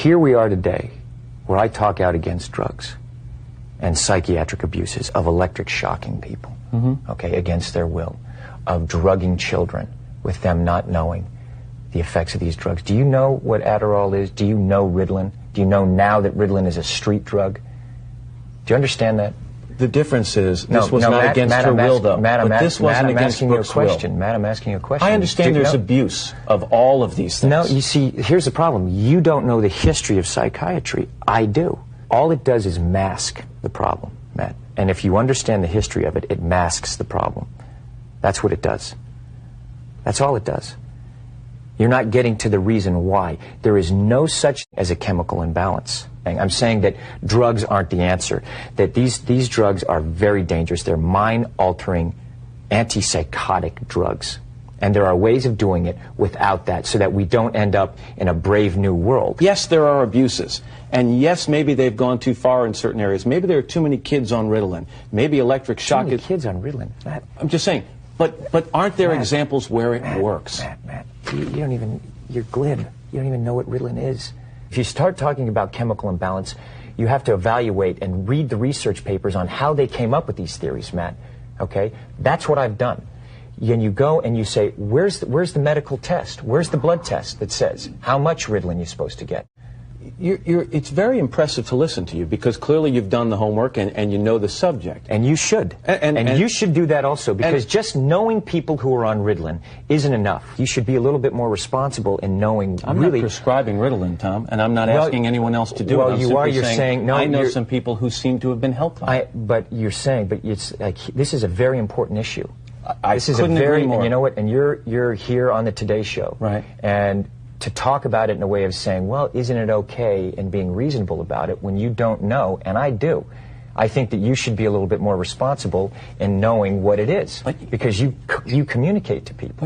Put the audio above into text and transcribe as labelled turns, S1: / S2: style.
S1: here we are today, where I talk out against drugs and psychiatric abuses, of electric shocking people, okay, against their will, of drugging children with them not knowing the effects of these drugs. Do you know what Adderall is? Do you know Ritalin? Do you know now that Ritalin is a street drug? Do you understand that?
S2: The difference is, this was not against her will, though. But this wasn't against Brooke's will.
S1: Matt, I'm asking you a question.
S2: I understand there's abuse of all of these things.
S1: No, you see, here's the problem. You don't know the history of psychiatry. I do. All it does is mask the problem, Matt. And if you understand the history of it, it masks the problem. That's what it does. That's all it does. You're not getting to the reason why. There is no such as a chemical imbalance. I'm saying that drugs aren't the answer, that these drugs are very dangerous. They're mind-altering, antipsychotic drugs. And there are ways of doing it without that, so that we don't end up in a brave new world.
S2: Yes, there are abuses. And yes, maybe they've gone too far in certain areas. Maybe there are too many kids on Ritalin. Maybe electric shock...
S1: Too many kids on Ritalin? Matt.
S2: I'm just saying, but aren't there examples where it works?
S1: Matt, you don't even... You're glib. You don't even know what Ritalin is. If you start talking about chemical imbalance, you have to evaluate and read the research papers on how they came up with these theories, Matt. Okay? That's what I've done. And you go and you say, where's the medical test? Where's the blood test that says how much Ritalin you're supposed to get?
S2: It's very impressive to listen to you, because clearly you've done the homework and you know the subject.
S1: And you should. And you should do that also, because just knowing people who are on Ritalin isn't enough. You should be a little bit more responsible in knowing
S2: I'm not prescribing Ritalin, Tom, and I'm not asking anyone else to do it.
S1: Well, you are. You're saying no.
S2: I know some people who seem to have been helped by it.
S1: But you're saying, but it's like, this is a very important issue.
S2: This is a very,
S1: and you know what? And you're here on the Today Show,
S2: right?
S1: And to talk about it in a way of saying, well, isn't it okay, and being reasonable about it when you don't know, and I do. I think that you should be a little bit more responsible in knowing what it is, because you communicate to people.